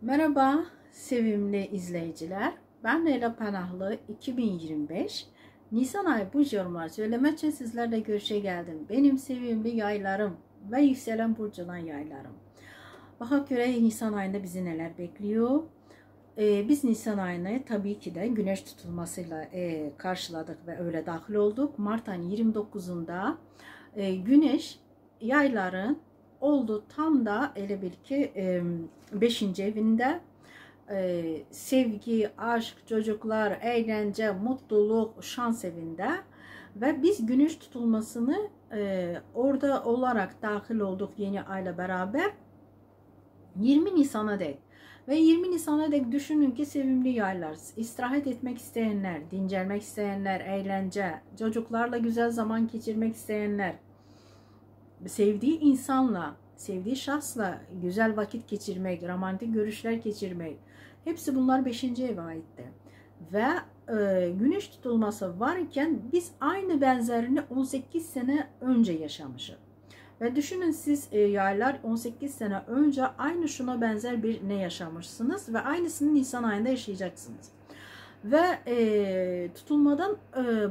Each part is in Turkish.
Merhaba sevimli izleyiciler. Ben Leyla Panahlı 2025 Nisan ayı burç yorumları söylemek için sizlerle görüşe geldim. Benim sevimli yaylarım ve yükselen burcuna yaylarım. Bakalım göre Nisan ayında bizi neler bekliyor. Biz Nisan ayını tabii ki de güneş tutulmasıyla karşıladık ve öyle dahil olduk. Mart ayının 29'unda güneş yayların oldu tam da elə bil ki 5. evinde sevgi, aşk, çocuklar, eğlence, mutluluk, şans evinde ve biz güneş tutulmasını orada olarak dahil olduk yeni ayla beraber 20 Nisan'a dek. Ve 20 Nisan'a dek düşünün ki sevimli yaylar, istirahat etmek isteyenler, dincelmek isteyenler, eğlence, çocuklarla güzel zaman geçirmek isteyenler, sevdiği insanla, sevdiği şahsla güzel vakit geçirmek, romantik görüşler geçirmek, hepsi bunlar 5. eve aitti. Ve güneş tutulması varken biz aynı benzerini 18 sene önce yaşamışız. Ve düşünün siz yaylar 18 sene önce aynı şuna benzer bir ne yaşamışsınız ve aynısını Nisan ayında yaşayacaksınız. Ve tutulmadan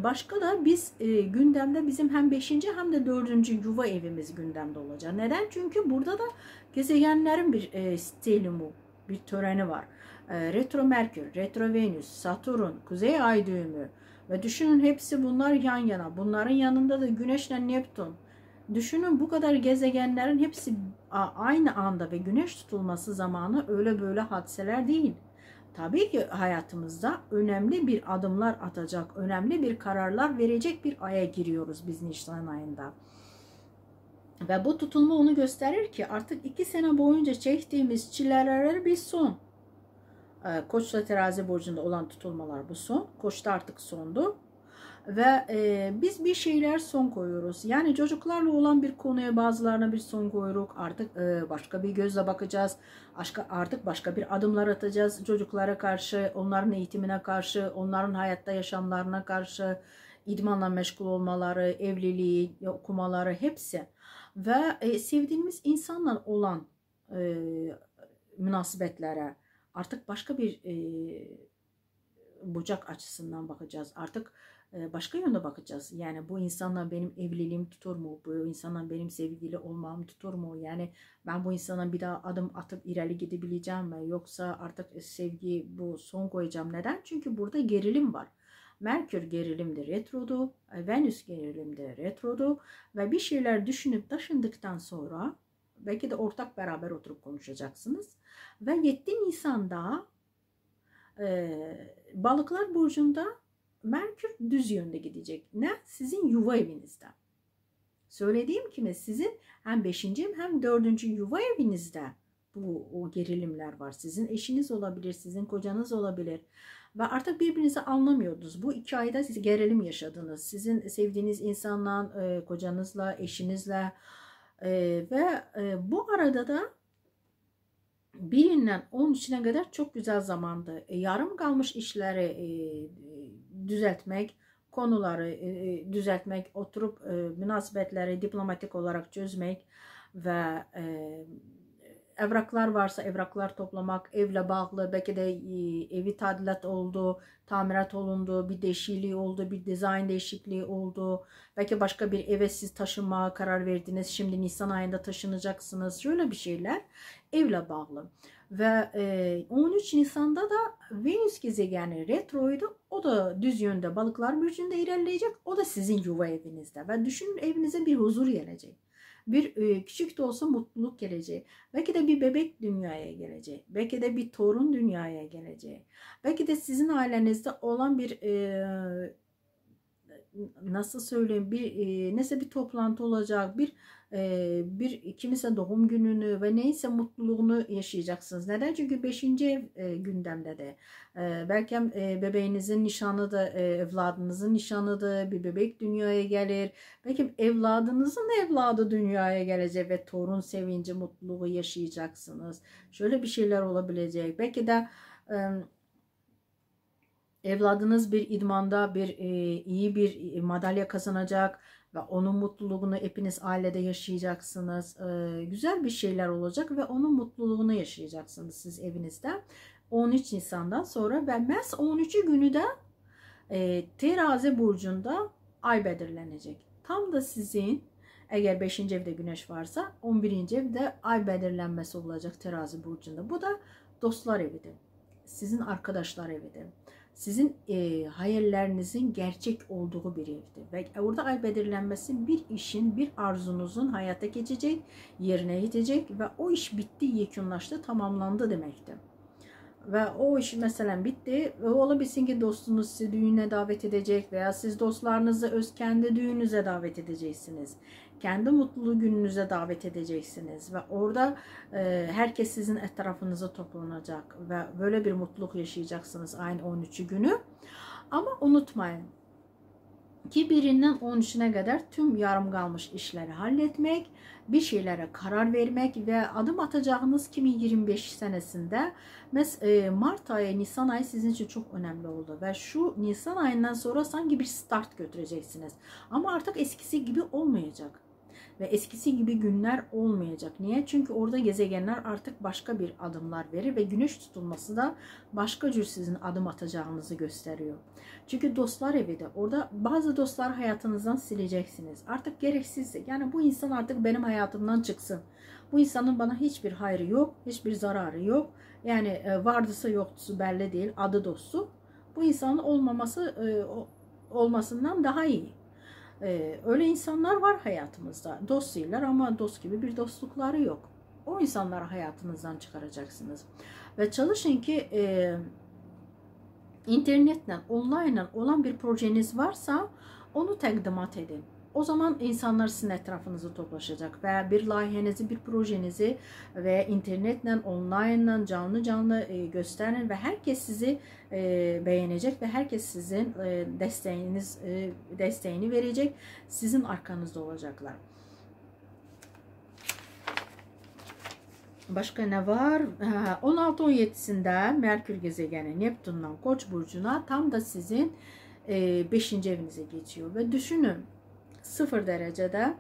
başka da biz gündemde bizim hem 5. hem de 4. yuva evimiz gündemde olacak. Neden? Çünkü burada da gezegenlerin bir stelimu, bir töreni var. Retro Merkür, Retro Venüs, Satürn, Kuzey Ay düğümü ve düşünün hepsi bunlar yan yana. Bunların yanında da Güneş'le Neptün. Düşünün bu kadar gezegenlerin hepsi aynı anda ve güneş tutulması zamanı öyle böyle hadiseler değil. Tabii ki hayatımızda önemli bir adımlar atacak, önemli bir kararlar verecek bir aya giriyoruz biz Nisan ayında. Ve bu tutulma onu gösterir ki artık 2 sene boyunca çektiğimiz çilelere bir son. Koç'ta terazi burcunda olan tutulmalar bu son. Koç'ta artık sondu. Ve biz bir şeyler son koyuyoruz. Yani çocuklarla olan bir konuya bazılarına bir son koyuyoruz. Artık başka bir gözle bakacağız. Artık başka bir adımlar atacağız çocuklara karşı, onların eğitimine karşı, onların hayatta yaşamlarına karşı, idmanla meşgul olmaları, evliliği, okumaları hepsi. Ve sevdiğimiz insanla olan münasebetlere artık başka bir bucak açısından bakacağız. Artık başka yönde bakacağız. Yani bu insanla benim evliliğim tutur mu? Bu insanla benim sevgili olmam tutur mu? Yani ben bu insana bir daha adım atıp ileri gidebileceğim mi? Yoksa artık sevgi bu son koyacağım. Neden? Çünkü burada gerilim var. Merkür gerilimde retrodu, Venüs gerilimde retrodu ve bir şeyler düşünüp taşındıktan sonra belki de ortak beraber oturup konuşacaksınız. Ve 7 Nisan'da Balıklar burcunda Merkür düz yönde gidecek. Ne? Sizin yuva evinizde. Söylediğim gibi sizin hem 5. hem 4. yuva evinizde o gerilimler var. Sizin eşiniz olabilir, sizin kocanız olabilir. Ve artık birbirinizi anlamıyordunuz. Bu 2 ayda siz gerilim yaşadınız. Sizin sevdiğiniz insanla, kocanızla, eşinizle ve bu arada da 1'inden 13'üne kadar çok güzel zamandı. Yarım kalmış işleri düzeltmek, konuları düzeltmek, oturup münasebetleri diplomatik olarak çözmek ve evraklar varsa evraklar toplamak, evle bağlı belki de evi tadilat oldu, tamirat olundu, bir değişikliği oldu, bir dizayn değişikliği oldu. Belki başka bir eve siz taşınmaya karar verdiniz. Şimdi Nisan ayında taşınacaksınız. Şöyle bir şeyler evle bağlı. Ve 13 Nisan'da da Venüs gezegeni retroydu. O da düz yönde Balıklar burcunda ilerleyecek. O da sizin yuva evinizde. Ve düşünün evinize bir huzur gelecek. Bir küçük de olsa mutluluk gelecek. Belki de bir bebek dünyaya gelecek. Belki de bir torun dünyaya gelecek. Belki de sizin ailenizde olan bir nasıl söyleyeyim neyse bir toplantı olacak, bir kimse doğum gününü ve neyse mutluluğunu yaşayacaksınız. Neden? Çünkü 5. ev gündemde de. Belki bebeğinizin nişanı da evladınızın nişanı da bir bebek dünyaya gelir. Belki evladınızın evladı dünyaya gelecek ve torun sevinci, mutluluğu yaşayacaksınız. Şöyle bir şeyler olabilecek. Belki de evladınız bir idmanda iyi bir madalya kazanacak ve onun mutluluğunu hepiniz ailede yaşayacaksınız. Güzel bir şeyler olacak ve onun mutluluğunu yaşayacaksınız siz evinizde. 13 Nisan'dan sonra ve məhz 13. günü de Terazi burcunda ay belirlenecek. Tam da sizin eğer 5. evde güneş varsa 11. evde ay belirlenmesi olacak terazi burcunda. Bu da dostlar evidir. Sizin arkadaşlar evidir. Sizin hayallerinizin gerçek olduğu bir evdir. Ve orada ay belirlenmesi bir işin, bir arzunuzun hayata geçecek, yerine yetecek ve o iş bitti, yekunlaştı, tamamlandı demektir. Ve o iş mesela bitti ve olabilsin ki dostunuz sizi düğüne davet edecek veya siz dostlarınızı öz kendi düğününüze davet edeceksiniz. Kendi mutlu gününüze davet edeceksiniz ve orada herkes sizin etrafınıza toplanacak ve böyle bir mutluluk yaşayacaksınız ayın 13'ü günü. Ama unutmayın ki birinden 13'üne kadar tüm yarım kalmış işleri halletmek, bir şeylere karar vermek ve adım atacağınız 2025 senesinde Mart ayı, Nisan ayı sizin için çok önemli oldu ve şu Nisan ayından sonra sanki bir start götüreceksiniz. Ama artık eskisi gibi olmayacak. Ve eskisi gibi günler olmayacak. Niye? Çünkü orada gezegenler artık başka bir adımlar verir ve güneş tutulması da başka cür sizin adım atacağınızı gösteriyor. Çünkü dostlar evi de orada bazı dostlar hayatınızdan sileceksiniz. Artık gereksiz. Yani bu insan artık benim hayatımdan çıksın. Bu insanın bana hiçbir hayrı yok, hiçbir zararı yok. Yani vardısı yoktusu belli değil, adı dostu. Bu insanın olmasından daha iyi. Öyle insanlar var hayatımızda. Dost değiller ama dost gibi bir dostlukları yok. O insanları hayatınızdan çıkaracaksınız. Ve çalışın ki internetle, online olan bir projeniz varsa onu təqdimat edin. O zaman insanlar sizin etrafınızı toplaşacak ve bir layihenizi, bir projenizi ve internetle, online'la canlı gösterin ve herkes sizi beğenecek ve herkes sizin desteğini verecek, sizin arkanızda olacaklar. Başka ne var? 16-17'sinde Merkür gezegeni Neptün'den Koç burcuna tam da sizin 5. evinize geçiyor ve düşünün 0 derecede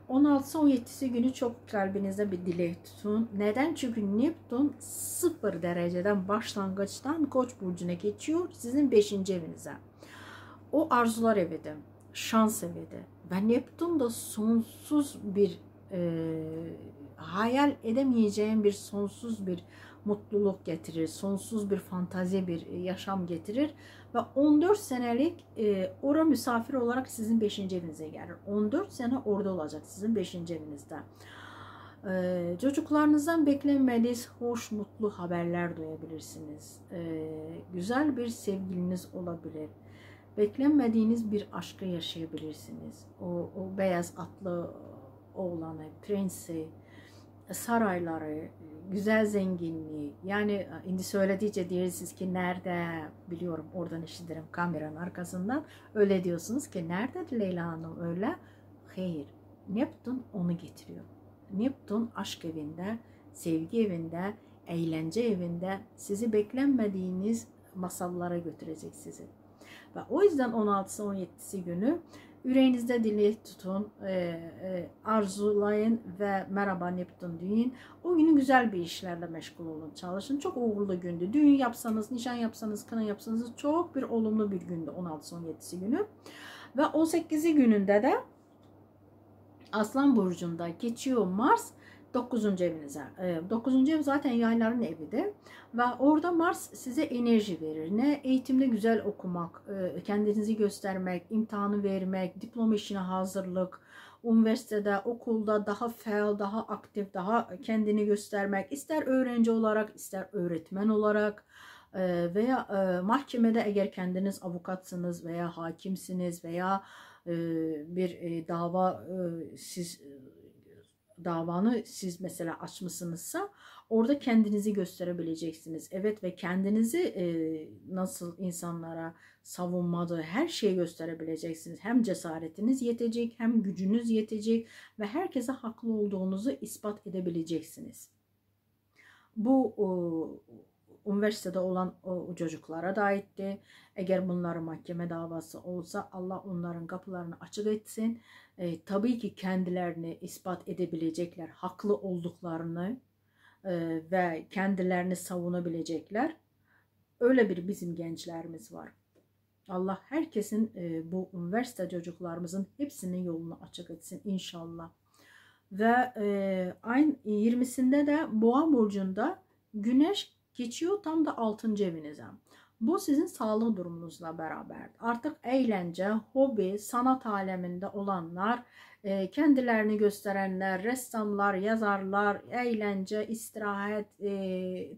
16-17'si günü çok kalbinizde bir dilek tutun. Neden? Çünkü Neptün 0 dereceden başlangıçtan Koç burcuna geçiyor sizin 5. evinize. O arzular evidir, şans evidir ve Neptün de sonsuz bir hayal edemeyeceğin bir sonsuz bir mutluluk getirir, sonsuz bir fantazi bir yaşam getirir ve 14 senelik oraya misafir olarak sizin 5. evinize gelir. 14 sene orada olacak sizin 5. evinizde. Çocuklarınızdan beklenmediğiniz hoş, mutlu haberler duyabilirsiniz. Güzel bir sevgiliniz olabilir. Beklenmediğiniz bir aşkı yaşayabilirsiniz. O beyaz atlı oğlanı, prensi, sarayları, güzel zenginliği. Yani indi söylediğince diyorsunuz ki nerede, biliyorum oradan işitirim kameranın arkasından. Öyle diyorsunuz ki nerede Leyla Hanım öyle? Hayır. Neptün onu getiriyor. Neptün aşk evinde, sevgi evinde, eğlence evinde sizi beklenmediğiniz masallara götürecek sizi. Ve o yüzden 16'sı 17'si günü yüreğinizde dilek tutun, arzulayın ve merhaba Neptün deyin. O günü güzel bir işlerle meşgul olun, çalışın. Çok uğurlu gündü. Düğün yapsanız, nişan yapsanız, kına yapsanız çok bir olumlu bir gündü 16'sı 17'si günü. Ve 18'i gününde de Aslan burcunda geçiyor Mars 9. evinize. 9. ev zaten yayların evidir. Ve orada Mars size enerji verir. Ne eğitimde güzel okumak, kendinizi göstermek, imtihanı vermek, diploma işine hazırlık, üniversitede, okulda daha faal, daha aktif, daha kendini göstermek. İster öğrenci olarak, ister öğretmen olarak veya mahkemede eğer kendiniz avukatsınız veya hakimsiniz veya bir davanı siz mesela açmışsınızsa orada kendinizi gösterebileceksiniz. Evet ve kendinizi nasıl insanlara savunmadığı her şeyi gösterebileceksiniz. Hem cesaretiniz yetecek hem gücünüz yetecek ve herkese haklı olduğunuzu ispat edebileceksiniz. Bu üniversitede olan o çocuklara da aitti. Eğer bunların mahkeme davası olsa Allah onların kapılarını açık etsin. Tabii ki kendilerini ispat edebilecekler, haklı olduklarını ve kendilerini savunabilecekler. Öyle bir bizim gençlerimiz var. Allah herkesin bu üniversite çocuklarımızın hepsinin yolunu açık etsin inşallah. Ve ayın 20'sinde de Boğa burcunda Güneş geçiyor tam da 6. evinize. Bu sizin sağlık durumunuzla beraber. Artık eğlence, hobi, sanat aleminde olanlar, kendilerini gösterenler, ressamlar, yazarlar, eğlence, istirahat,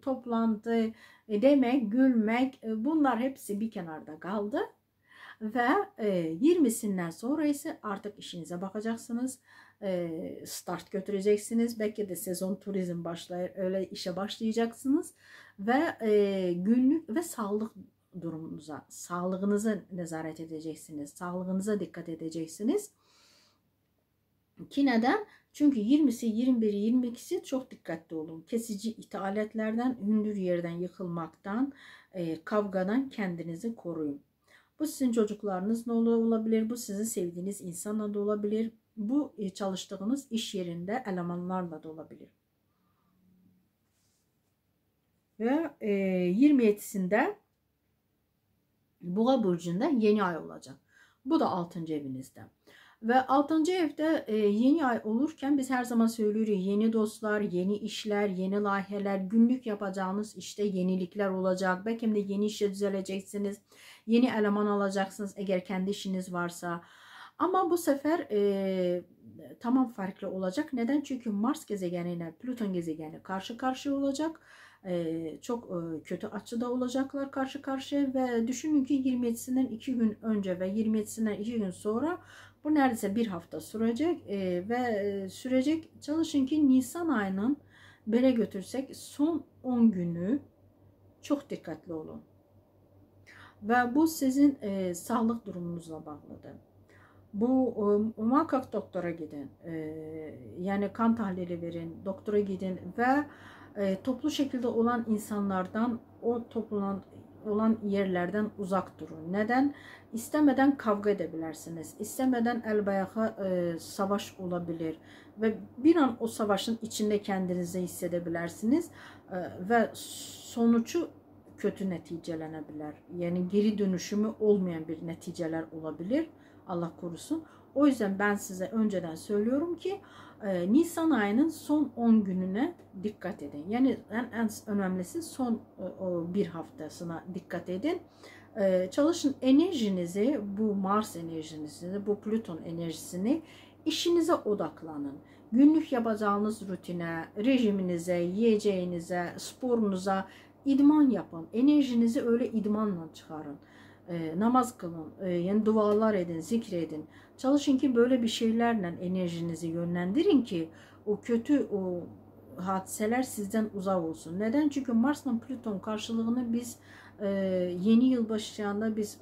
toplantı, demek, gülmek, bunlar hepsi bir kenarda kaldı. Ve 20'sinden sonra ise artık işinize bakacaksınız. Start götüreceksiniz. Belki de sezon turizm başlayır. Öyle işe başlayacaksınız. Ve günlük ve sağlık durumunuza, sağlığınıza nezaret edeceksiniz. Sağlığınıza dikkat edeceksiniz. Ki neden? Çünkü 20'si, 21'i, 22'si çok dikkatli olun. Kesici ithalatlerden, hündür yerden yıkılmaktan, kavgadan kendinizi koruyun. Bu sizin çocuklarınızla olabilir, bu sizin sevdiğiniz insanla da olabilir, bu çalıştığınız iş yerinde elemanlarla da olabilir. Ve 27'sinde Boğa burcunda yeni ay olacak. Bu da 6. evinizde. Ve 6. evde yeni ay olurken biz her zaman söylüyoruz, yeni dostlar, yeni işler, yeni layihələr, günlük yapacağınız işte yenilikler olacak. Belki de yeni işe düzeleceksiniz, yeni eleman alacaksınız eğer kendi işiniz varsa. Ama bu sefer tamam farklı olacak. Neden? Çünkü Mars gezegeniyle Plüton gezegeni karşı karşıya olacak. Çok kötü açıda olacaklar karşı karşıya ve düşünün ki 27'sinden 2 gün önce ve 27'sinden 2 gün sonra bu neredeyse bir hafta sürecek ve sürecek. Çalışın ki Nisan ayının bere götürsek son 10 günü çok dikkatli olun. Ve bu sizin sağlık durumunuzla bağlıdır. Bu muhakkak doktora gidin. Yani kan tahlili verin, doktora gidin ve toplu şekilde olan insanlardan, o toplanan olan yerlerden uzak durun. Neden? İstemeden kavga edebilirsiniz. İstemeden el bayağı savaş olabilir. Ve bir an o savaşın içinde kendinizi hissedebilirsiniz. Ve sonucu kötü neticelenebilir. Yani geri dönüşümü olmayan bir neticeler olabilir. Allah korusun. O yüzden ben size önceden söylüyorum ki Nisan ayının son 10 gününe dikkat edin. Yani en önemlisi son bir haftasına dikkat edin. Çalışın enerjinizi, bu Mars enerjinizi, bu Plüton enerjisini işinize odaklanın. Günlük yapacağınız rutine, rejiminize, yiyeceğinize, sporunuza idman yapın. Enerjinizi öyle idmanla çıkarın. Namaz kılın, yani dualar edin, zikredin. Çalışın ki böyle bir şeylerle enerjinizi yönlendirin ki o kötü o hadiseler sizden uzak olsun. Neden? Çünkü Mars'la Plüton karşılığını biz yeni yıl başlayanda biz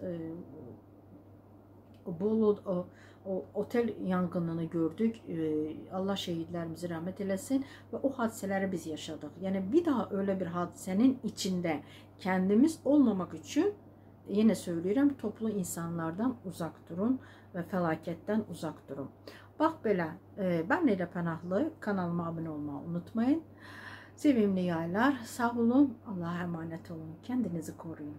o otel yangınını gördük. Allah şehitlerimizi rahmet eylesin ve o hadiseleri biz yaşadık. Yani bir daha öyle bir hadisenin içinde kendimiz olmamak için yine söylüyorum, toplu insanlardan uzak durun ve felaketten uzak durun. Bak belə, ben Leyla Pənahlı, kanalıma abone olmayı unutmayın. Sevimli yaylar, sağ olun, Allah'a emanet olun, kendinizi koruyun.